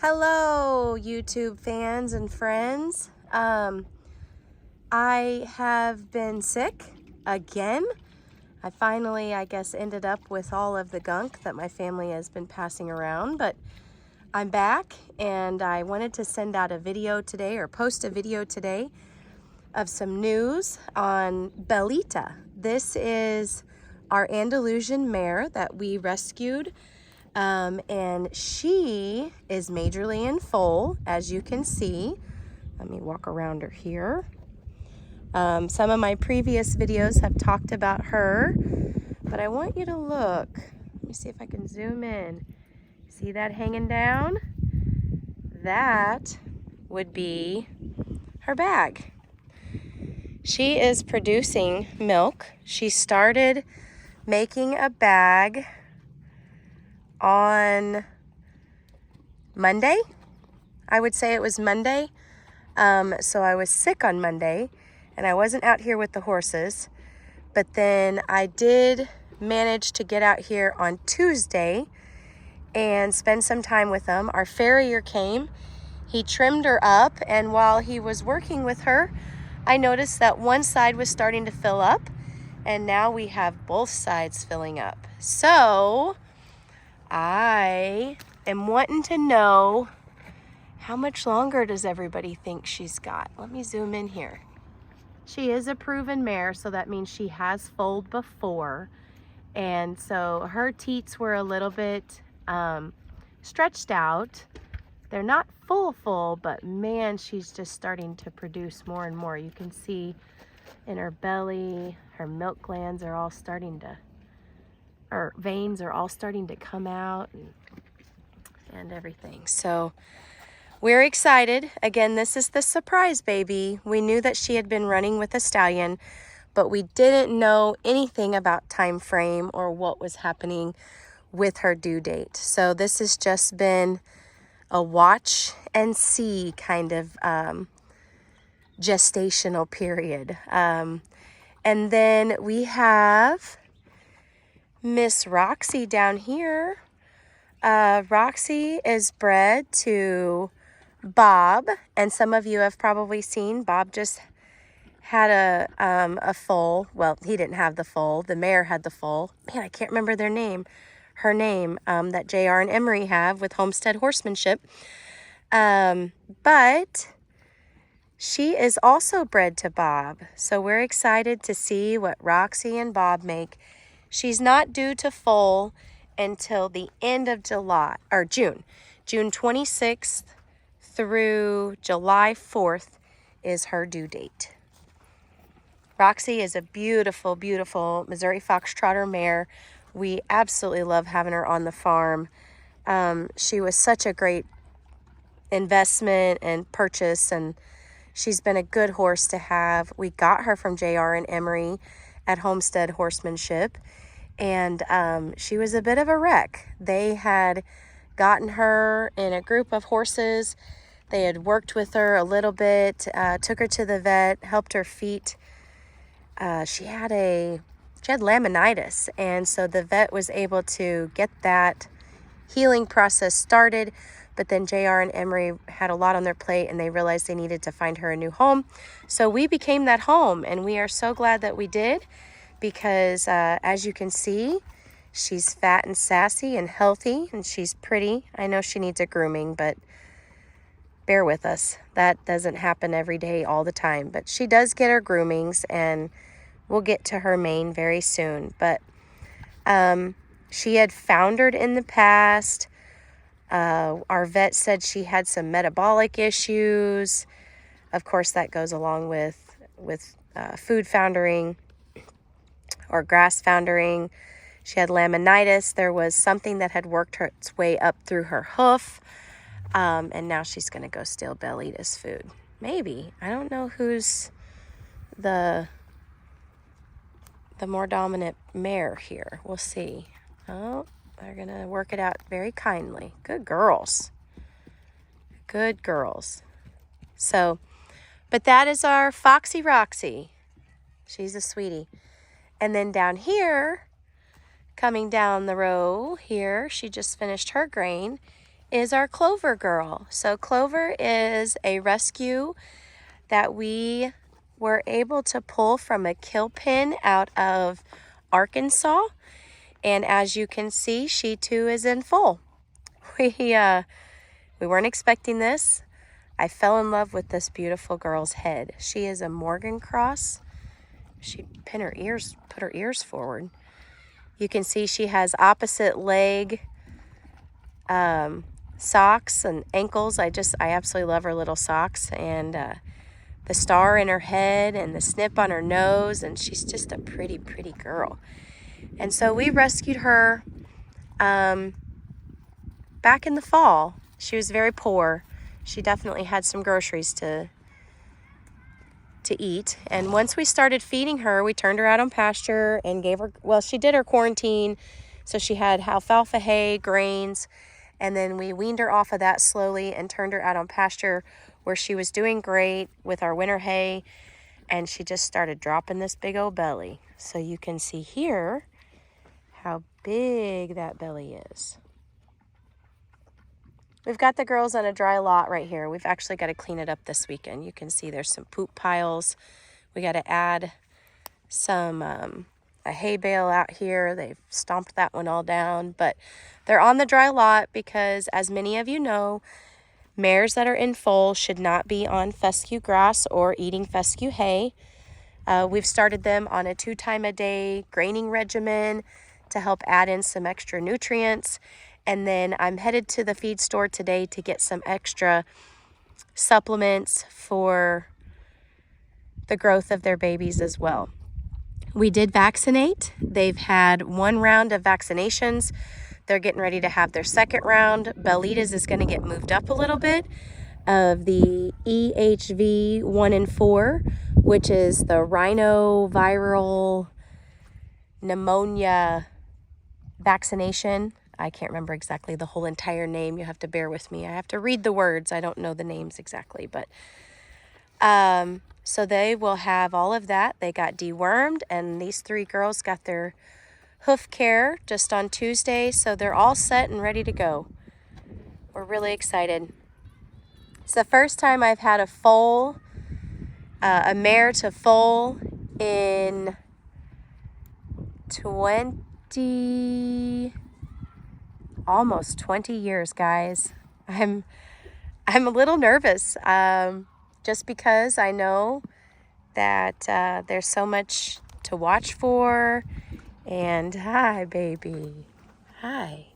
Hello, YouTube fans and friends. I have been sick again. I finally, I guess, ended up with all of the gunk that my family has been passing around, but I'm back and I wanted to send out a video today or post a video today of some news on Bellita. This is our Andalusian mare that we rescued. And she is majorly in foal, as you can see. Let me walk around her here. Some of my previous videos have talked about her, but I want you to look. Let me see if I can zoom in. See that hanging down? That would be her bag. She is producing milk. She started making a bag on Monday. I would say it was Monday. So I was sick on Monday and I wasn't out here with the horses, but then I did manage to get out here on Tuesday and spend some time with them. Our farrier came, he trimmed her up, and while he was working with her, I noticed that one side was starting to fill up, and now we have both sides filling up. So I am wanting to know, how much longer does everybody think she's got? Let me zoom in here. She is a proven mare, so that means she has foaled before. And so her teats were a little bit stretched out. They're not full, but man, she's just starting to produce more and more. You can see in her belly, her milk glands are all starting to, or veins are all starting to come out and everything. So we're excited. Again, this is the surprise baby. We knew that she had been running with a stallion, but we didn't know anything about time frame or what was happening with her due date. So this has just been a watch and see kind of gestational period. And then we have Miss Roxy down here. Roxy is bred to Bob, and some of you have probably seen Bob just had a foal. Well, he didn't have the foal. The mare had the foal. Man, I can't remember their name. Her name that JR and Emery have with Homestead Horsemanship. But she is also bred to Bob. So we're excited to see what Roxy and Bob make. She's not due to foal until the end of July, or June. June 26th through July 4th is her due date. Roxy is a beautiful, beautiful Missouri Foxtrotter mare. We absolutely love having her on the farm. She was such a great investment and purchase, and she's been a good horse to have. We got her from JR and Emery at Homestead Horsemanship, and she was a bit of a wreck. They had gotten her in a group of horses. They had worked with her a little bit, took her to the vet, helped her feet. She had laminitis, and so the vet was able to get that healing process started, but then JR and Emery had a lot on their plate and they realized they needed to find her a new home. So we became that home, and we are so glad that we did, because as you can see, she's fat and sassy and healthy, and she's pretty. I know she needs a grooming, but bear with us. That doesn't happen every day all the time, but she does get her groomings, and we'll get to her mane very soon. But she had foundered in the past. Our vet said she had some metabolic issues. Of course, that goes along with food foundering or grass foundering. She had laminitis. There was something that had worked its way up through her hoof. And now she's going to go steal Bellita's food. Maybe. I don't know who's the more dominant mare here. We'll see. Oh, they're going to work it out very kindly. Good girls. Good girls. So, but that is our Foxy Roxy. She's a sweetie. And then down here, coming down the row here, she just finished her grain, is our Clover girl. So Clover is a rescue that we were able to pull from a kill pen out of Arkansas. And as you can see, she too is in foal. We weren't expecting this. I fell in love with this beautiful girl's head. She is a Morgan cross. She put her ears forward. You can see she has opposite leg socks and ankles. I absolutely love her little socks, and the star in her head and the snip on her nose, and she's just a pretty, pretty girl. And so we rescued her back in the fall. She was very poor. She definitely had some groceries to eat. And once we started feeding her, we turned her out on pasture and gave her, well, she did her quarantine. So she had alfalfa hay, grains, and then we weaned her off of that slowly and turned her out on pasture where she was doing great with our winter hay. And she just started dropping this big old belly. So you can see here how big that belly is. We've got the girls on a dry lot right here. We've actually got to clean it up this weekend. You can see there's some poop piles. We got to add some a hay bale out here. They've stomped that one all down, but they're on the dry lot because, as many of you know, mares that are in foal should not be on fescue grass or eating fescue hay. We've started them on a 2-time-a-day graining regimen to help add in some extra nutrients. And then I'm headed to the feed store today to get some extra supplements for the growth of their babies as well. We did vaccinate. They've had 1 round of vaccinations. They're getting ready to have their 2nd round. Belita's is going to get moved up a little bit of the EHV 1 and 4, which is the rhinoviral pneumonia vaccination. I can't remember exactly the whole entire name. You have to bear with me. I have to read the words. I don't know the names exactly, but so they will have all of that. They got dewormed, and these 3 girls got their hoof care just on Tuesday, so they're all set and ready to go. We're really excited. It's the first time I've had a foal, a mare to foal in almost 20 years, guys. I'm a little nervous, just because I know that there's so much to watch for. And hi, baby. Hi.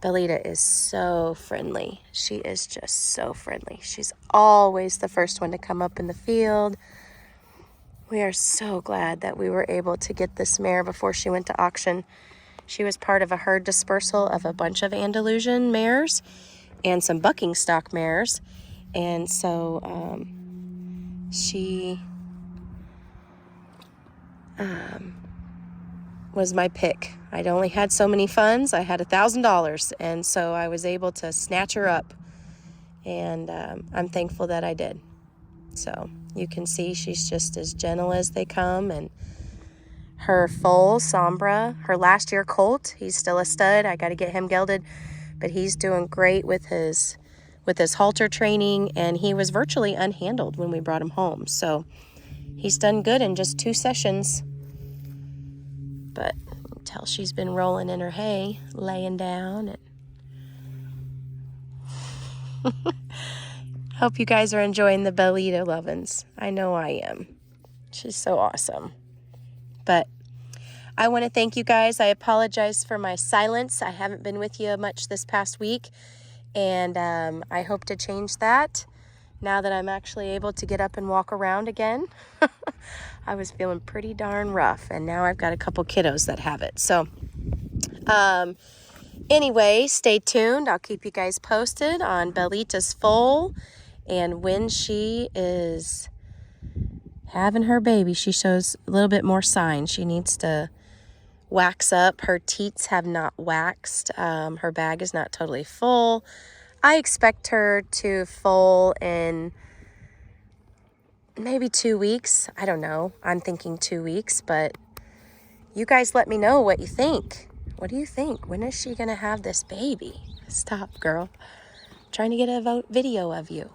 Belita is so friendly. She is just so friendly. She's always the first one to come up in the field. We are so glad that we were able to get this mare before she went to auction. She was part of a herd dispersal of a bunch of Andalusian mares and some bucking stock mares. And so she was my pick. I'd only had so many funds. I had $1,000, and so I was able to snatch her up, and I'm thankful that I did. So you can see she's just as gentle as they come, and her foal, Sombra, her last year colt, he's still a stud. I got to get him gelded, but he's doing great with his halter training, and he was virtually unhandled when we brought him home. So he's done good in just 2 sessions. But tell she's been rolling in her hay, laying down. And hope you guys are enjoying the Belita lovin's. I know I am. She's so awesome. But I want to thank you guys. I apologize for my silence. I haven't been with you much this past week, and I hope to change that now that I'm actually able to get up and walk around again. I was feeling pretty darn rough, and now I've got a couple kiddos that have it. So anyway, stay tuned. I'll keep you guys posted on Belita's foal, and when she is having her baby, she shows a little bit more signs. She needs to wax up. Her teats have not waxed. Her bag is not totally full. I expect her to foal in maybe 2 weeks. I don't know. I'm thinking 2 weeks, but you guys let me know what you think. What do you think? When is she going to have this baby? Stop, girl. I'm trying to get a video of you.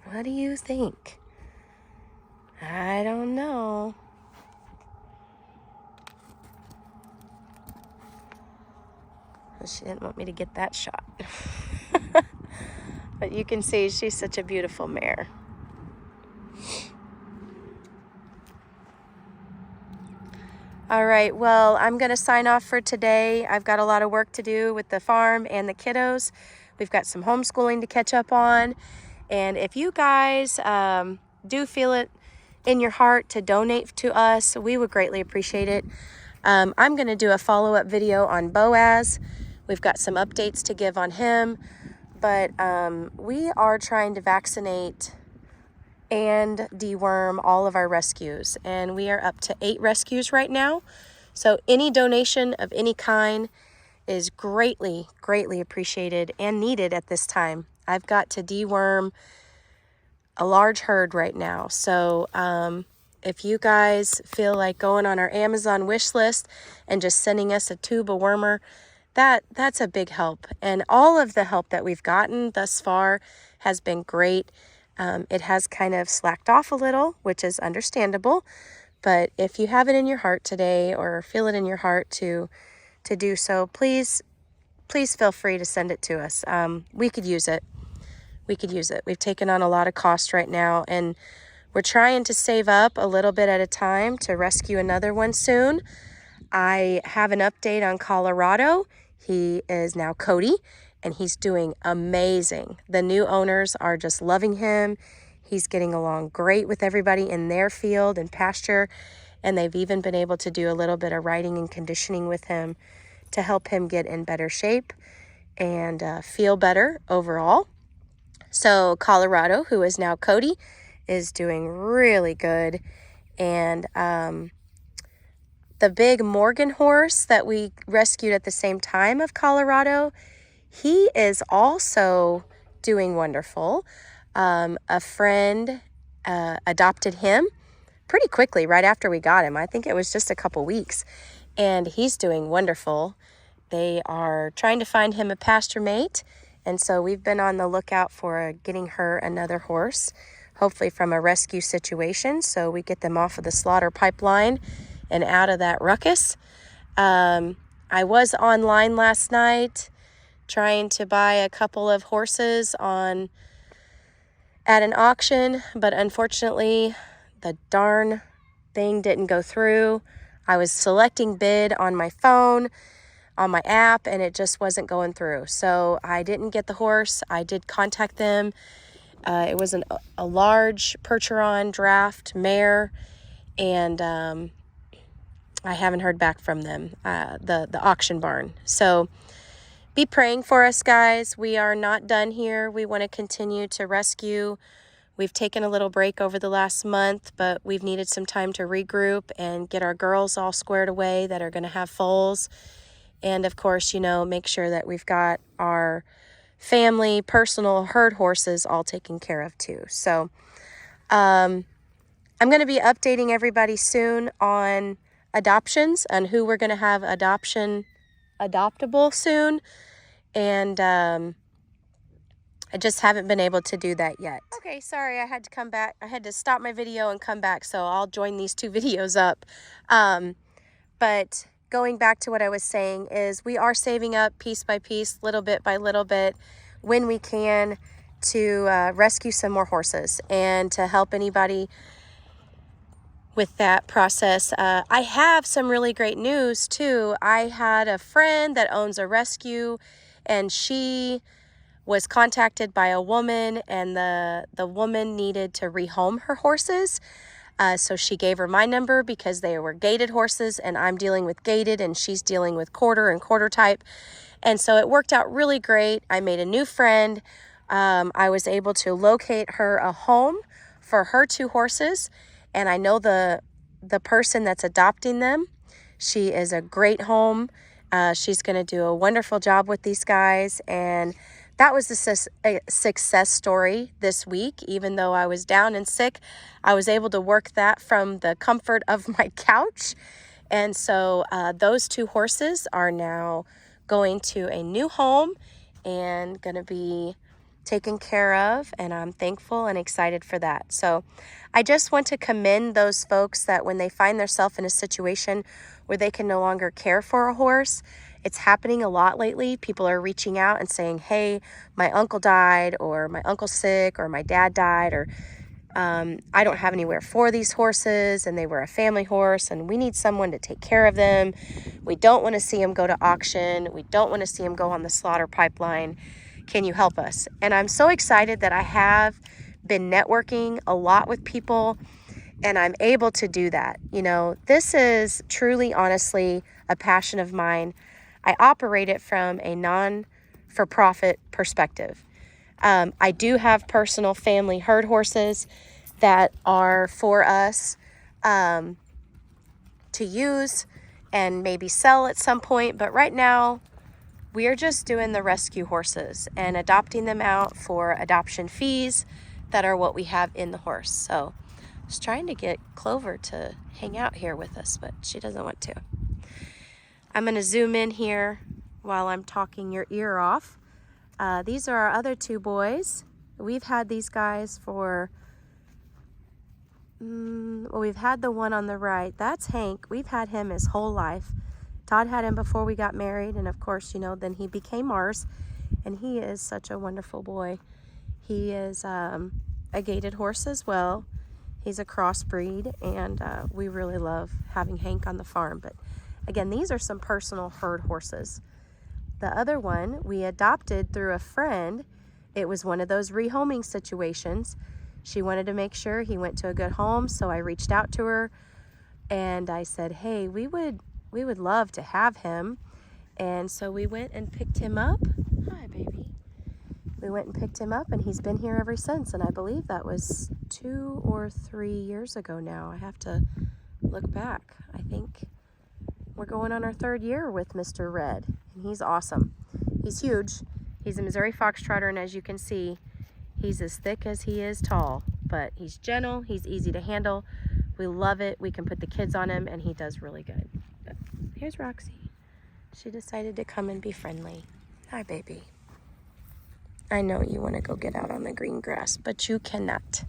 What do you think? I don't know. She didn't want me to get that shot. But you can see she's such a beautiful mare. All right, well, I'm going to sign off for today. I've got a lot of work to do with the farm and the kiddos. We've got some homeschooling to catch up on. And if you guys do feel it in your heart to donate to us, we would greatly appreciate it. I'm going to do a follow-up video on Boaz. We've got some updates to give on him. But we are trying to vaccinate and deworm all of our rescues. And we are up to 8 rescues right now. So any donation of any kind is greatly, greatly appreciated and needed at this time. I've got to deworm a large herd right now. So if you guys feel like going on our Amazon wish list and just sending us a tube of wormer, that's a big help. And all of the help that we've gotten thus far has been great. It has kind of slacked off a little, which is understandable. But if you have it in your heart today or feel it in your heart to do so, please feel free to send it to us. We could use it. We could use it. We've taken on a lot of cost right now, and we're trying to save up a little bit at a time to rescue another one soon. I have an update on Colorado. He is now Cody, and he's doing amazing. The new owners are just loving him. He's getting along great with everybody in their field and pasture, and they've even been able to do a little bit of riding and conditioning with him to help him get in better shape and feel better overall. So Colorado, who is now Cody, is doing really good. And the big Morgan horse that we rescued at the same time of Colorado, he is also doing wonderful. A friend adopted him pretty quickly right after we got him. I think it was just a couple weeks. And he's doing wonderful. They are trying to find him a pasture mate. And so we've been on the lookout for getting her another horse, hopefully from a rescue situation, so we get them off of the slaughter pipeline and out of that ruckus. I was online last night trying to buy a couple of horses at an auction, but unfortunately the darn thing didn't go through. I was selecting bid on my phone, on my app, and it just wasn't going through. So I didn't get the horse. I did contact them. It was a large Percheron draft mare, and I haven't heard back from them, the auction barn. So be praying for us, guys. We are not done here. We want to continue to rescue. We've taken a little break over the last month, but we've needed some time to regroup and get our girls all squared away that are going to have foals. And of course, make sure that we've got our family, personal herd horses all taken care of too. So I'm going to be updating everybody soon on adoptions and who we're going to have adoptable soon. And I just haven't been able to do that yet. Okay, sorry, I had to come back. I had to stop my video and come back, so I'll join these 2 videos up. But going back to what I was saying is we are saving up piece by piece, little bit by little bit, when we can, to rescue some more horses and to help anybody with that process. I have some really great news too. I had a friend that owns a rescue, and she was contacted by a woman, and the woman needed to rehome her horses. So she gave her my number because they were gaited horses, and I'm dealing with gaited, and she's dealing with quarter and quarter type. And so it worked out really great. I made a new friend. I was able to locate her a home for her 2 horses, and I know the person that's adopting them. She is a great home. She's going to do a wonderful job with these guys, and that was a success story this week. Even though I was down and sick, I was able to work that from the comfort of my couch. And so those 2 horses are now going to a new home, and going to be taken care of, and I'm thankful and excited for that. So I just want to commend those folks that when they find themselves in a situation where they can no longer care for a horse. It's happening a lot lately. People are reaching out and saying, hey, my uncle died, or my uncle's sick, or my dad died, or I don't have anywhere for these horses, and they were a family horse, and we need someone to take care of them. We don't want to see them go to auction. We don't want to see them go on the slaughter pipeline. Can you help us? And I'm so excited that I have been networking a lot with people, and I'm able to do that. You know, this is truly, honestly, a passion of mine. I operate it from a non-for-profit perspective. I do have personal family herd horses that are for us to use and maybe sell at some point. But right now, we are just doing the rescue horses and adopting them out for adoption fees that are what we have in the horse. So I was trying to get Clover to hang out here with us, but she doesn't want to. I'm going to zoom in here while I'm talking your ear off. These are our other two boys. We've had these guys for, well, we've had the one on the right. That's Hank. We've had him his whole life. Todd had him before we got married, and of course, you know, then he became ours, and he is such a wonderful boy. He is a gaited horse as well. He's a crossbreed, and we really love having Hank on the farm. But again, these are some personal herd horses. The other one we adopted through a friend. It was one of those rehoming situations. She wanted to make sure he went to a good home, so I reached out to her, and I said, hey, we would love to have him. And so we went and picked him up. Hi, baby. We went and picked him up, and he's been here ever since. And I believe that was 2 or 3 years ago now. I have to look back. I think we're going on our 3rd year with Mr. Red, and he's awesome. He's huge. He's a Missouri Foxtrotter, and as you can see, he's as thick as he is tall, but he's gentle. He's easy to handle. We love it. We can put the kids on him, and he does really good. But here's Roxy. She decided to come and be friendly. Hi, baby. I know you want to go get out on the green grass, but you cannot.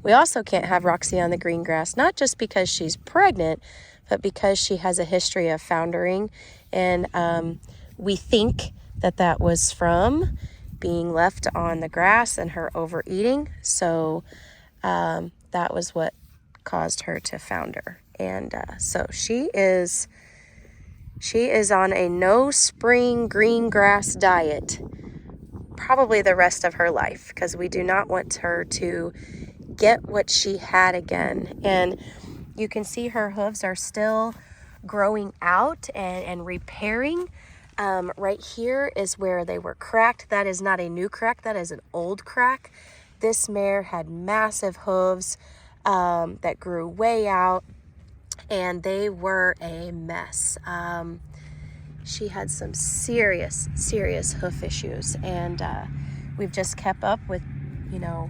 We also can't have Roxy on the green grass, not just because she's pregnant, but because she has a history of foundering, and we think that that was from being left on the grass and her overeating. So that was what caused her to founder. And so she is on a no spring green grass diet probably the rest of her life, because we do not want her to get what she had again. And you can see her hooves are still growing out and repairing. Right here is where they were cracked. That is not a new crack, that is an old crack. This mare had massive hooves that grew way out, and they were a mess. She had some serious hoof issues, and we've just kept up with, you know,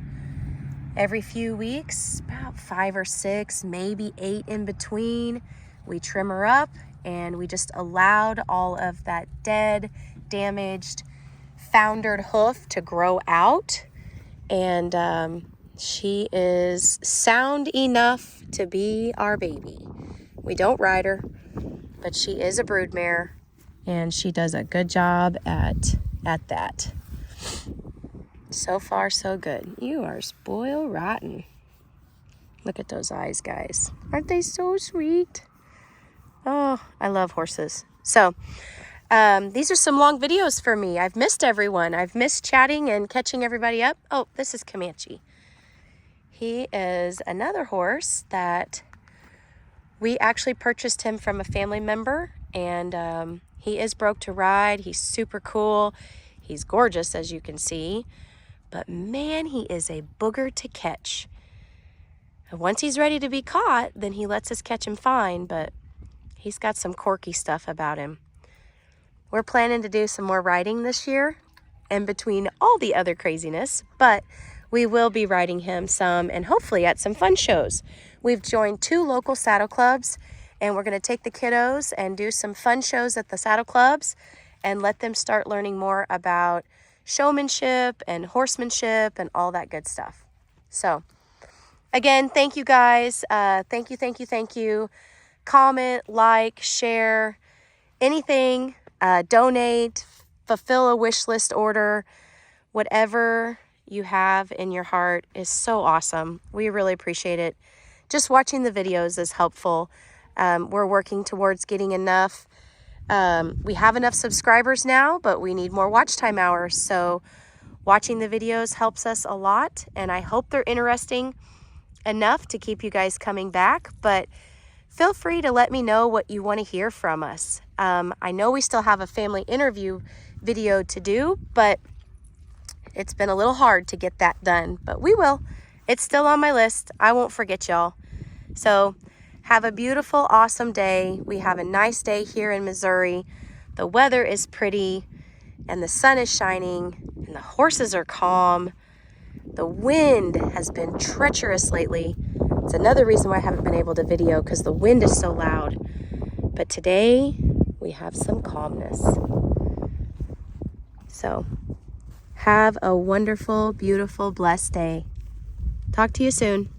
every few weeks, about 5 or 6, maybe 8 in between, we trim her up, and we just allowed all of that dead, damaged, foundered hoof to grow out. And she is sound enough to be our baby. We don't ride her, but she is a brood mare, and she does a good job at that. So far, so good. You are spoiled rotten. Look at those eyes, guys. Aren't they so sweet? Oh, I love horses. So these are some long videos for me. I've missed everyone. I've missed chatting and catching everybody up. Oh, this is Comanche. He is another horse that we actually purchased him from a family member, and he is broke to ride. He's super cool. He's gorgeous, as you can see. But man, he is a booger to catch. And once he's ready to be caught, then he lets us catch him fine, but he's got some quirky stuff about him. We're planning to do some more riding this year, in between all the other craziness, but we will be riding him some, and hopefully at some fun shows. We've joined 2 local saddle clubs, and we're going to take the kiddos and do some fun shows at the saddle clubs, and let them start learning more about showmanship and horsemanship and all that good stuff. So again, thank you guys. Thank you, thank you, thank you. Comment, like, share, anything, donate, fulfill a wish list order, whatever you have in your heart is so awesome. We really appreciate it. Just watching the videos is helpful. We're working towards getting enough. We have enough subscribers now, but we need more watch time hours. So watching the videos helps us a lot, and I hope they're interesting enough to keep you guys coming back. But feel free to let me know what you want to hear from us. I know we still have a family interview video to do, but it's been a little hard to get that done, but we will. It's still on my list. I won't forget y'all. So have a beautiful, awesome day. We have a nice day here in Missouri. The weather is pretty and the sun is shining and the horses are calm. The wind has been treacherous lately. It's another reason why I haven't been able to video, because the wind is so loud. But today we have some calmness. So have a wonderful, beautiful, blessed day. Talk to you soon.